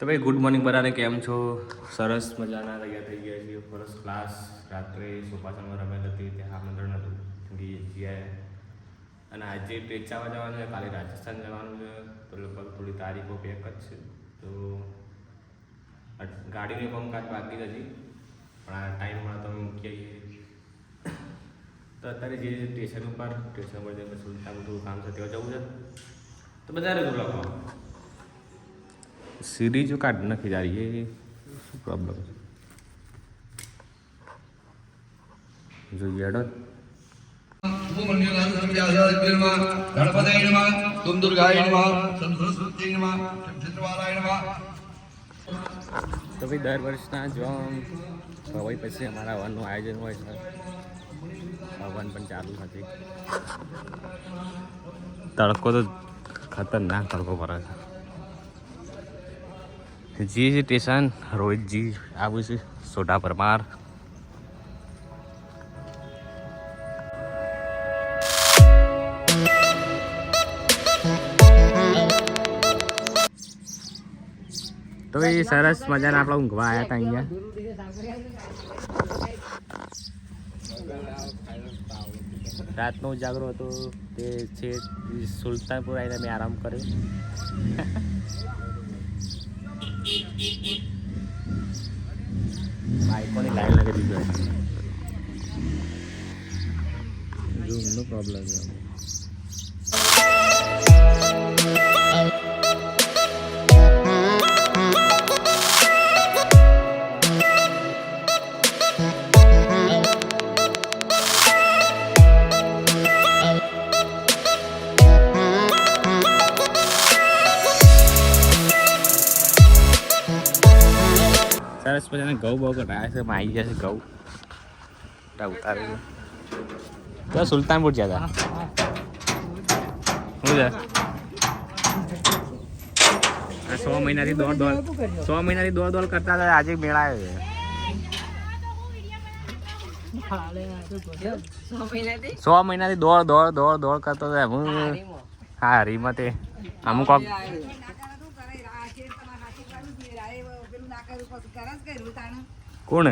તો ભાઈ good morning બધાને, કેમ છો? સરસ મજાના તૈયાર થઈ ગયા છીએ. First class. રાત્રે સોપાસનમાં રમેલ હતી ત્યાં આમંત્રણ હતું ગયા. અને આજે ટેચાવા જવાનું છે, કાલે રાજસ્થાન જવાનું છે. તો લગભગ થોડી તારીખો પેક જ છે. તો ગાડીનું કામકાજ બાકી નથી, પણ આ ટાઈમમાં તો મૂકી આવીએ. તો અત્યારે જે સ્ટેશન ઉપર જઈને સુલતાન બધું કામ છે ત્યાં જવું છે. તો બધા રહેતું લખવા सीरीज जो काट ना खिजा रही है, શું પ્રોબ્લેમ છે જો યાડો તો ભાઈ દર વર્ષના જો ભવાઈ પછી અમારા હવનનું આયોજન હોય છે. હવન પણ ચાલુ નથી. તડકો તો ખતરનાક તડકો પડે છે. जी स्टेशन रोहित जी आबू છે સોઢા પરમાર. તો એ સરસ મજાના આપણે ઊંઘવા આવ્યા હતા અહીંયા. રાતનો ઉજાગરો હતો તે છે સુલતાનપુર આવીને મેં આરામ કર્યો. બાઈકોની લાઈન લગાવી દીધો ઝૂમનો પ્રોબ્લેમ છે. સરસ મજાના ઘઉં બહુ કટાયા છે. આવી ગયા છે ઘઉં ઉતારે છે. તો સુલતાનપુર ગયા હતા. શું છે 6 મહિનાથી દોડ કરતા હતા. આજે મેળા આવ્યો છે. 6 મહિનાથી દોડ કરતો હતો. હું હા હરીમાં તે અમુક કોણ એ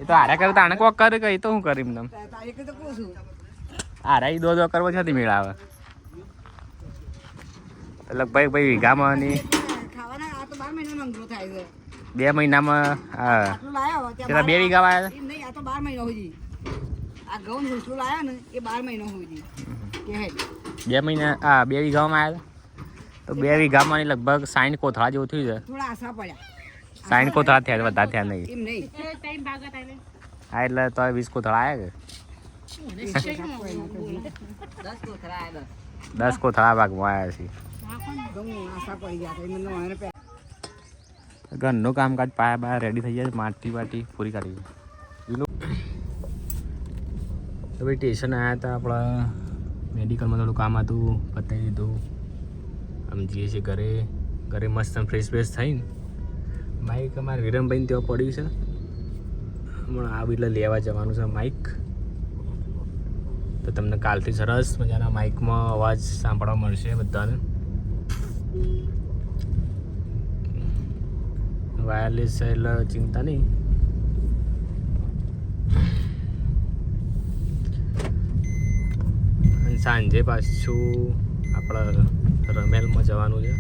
તો હારે કરે તાણે કોક કરે કઈ તો હું કરી તમ હારે દો કરવો છે મેળા આવે લગભગ ભાઈ વીઘામાં 2 મહિનામાં પેલા 2 વીઘા આવ્યા 2 મહિના 2 વીઘામાં આવ્યા. તો 2 વીઘામાં લગભગ 60 કોથળા જેવું થયું છે. 60 કોથળા થયા, વધારે થયા નહીં. હા એટલે તો 20 કોથળા આવ્યા કે 10 કોથળા ભાગમાં આવ્યા છે. ઘરનું કામકાજ પાયા બહાર રેડી થઈ જાય. માટી વાટી પૂરી કાઢી. તો ભાઈ સ્ટેશન આવ્યા હતા. આપણા મેડિકલમાં થોડું કામ હતું, પતાવી દીધું. આમ જઈએ છીએ ઘરે મસ્ત ફ્રેશ થઈને. માઇક અમારે વિરમભાઈને ત્યાં પડ્યું છે. હમણાં આ એટલે લેવા જવાનું છે માઇક. તો તમને કાલથી સરસ મજાના માઇકમાં અવાજ સાંભળવા મળશે બધાને. વાયરલેસ છે એટલે ચિંતા નહીં. અને સાંજે પાછું આપણે રમેલમાં જવાનું છે.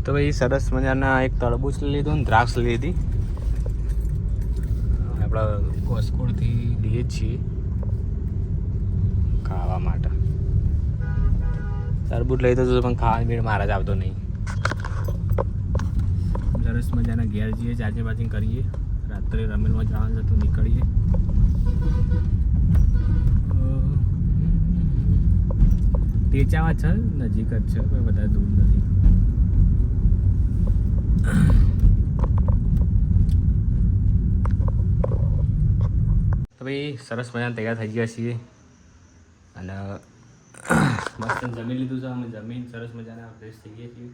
તો ભાઈ સરસ મજાના એક તરબૂચ લીધું ને દ્રાક્ષ લીધી. આપણે કોસ્કોડથી લઈએ છીએ ખાવા માટે. તરબૂચ લઈ તો પણ ખાવાની ભીડ મારા જ આવતો નહીં. સરસ મજાના ઘેર જઈએ, ચાર્જિંગ બાર્જિંગ કરીએ. રાત્રે રમેલમાં જવાનું છે તો નીકળીએ. ટેચાવા છે, નજીક જ છે, કોઈ વધારે દૂર નથી. તો ભાઈ સરસ મજાના તૈયાર થઈ ગયા છીએ અને મસ્ત જમી લીધું છે. અમે જમીન સરસ મજાના ફ્રેશ થઈ ગયા છીએ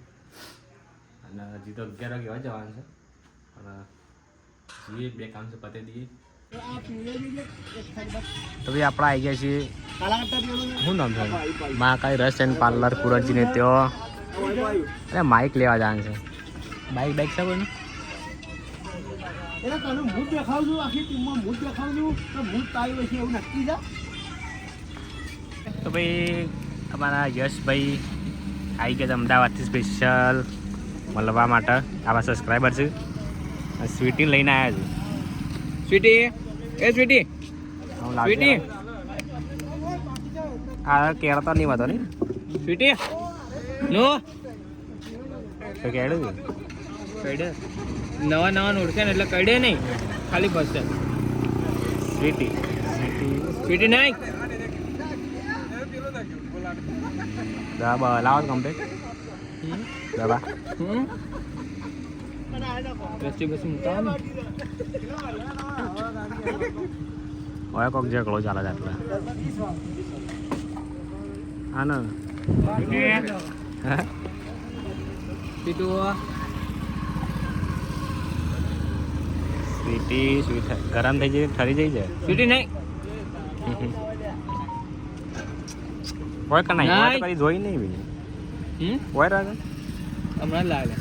અને હજી તો 11 વાગે જવાનું છે. પણ જઈએ, 2 કામ છે પતે દઈએ. તો ભાઈ આપણે આવી ગયા છીએ શું નામ છે મહાકાળી રસ એન્ડ પાર્લર કુરજીને ત્યાં અરે માઇક લેવા જવાનું છે બાઇક છે કોઈનું એટલે તને ભૂત દેખાડું આખી ટીમમાં ભૂત દેખાડું તો ભૂત તારી વચ્ચે એવું નક્કી છે. તો ભાઈ અમારા યશભાઈ આવી ગયા છે અમદાવાદથી સ્પેશિયલ મળવા માટે આવા સબસ્ક્રાઈબર છે સ્વીટી લઈને આવ્યા છે સ્વીટી એ સ્વીટી સ્વીટી આ કેળતો નહીં વાતો નહીં સ્વીટી નો તો કેળું કઈડે નવા ઓળખે ને એટલે કઈડે નહીં ખાલી બસ સ્વીટી સ્વીટી નહીં દવા લાવો કમ્પ્લીટ દવા રસ્તી બસ મૂકતા હોય કોક ઝઘડો ચાલે છે આટલા હા ને સ્વીટી સ્વીટ ગરમ થઈ જાય ઠરી જાય છે સ્વીટી નહીં હોય કે નહીં કદી જોઈ નહીં બીજી હોય રાજા હમણાં લાગે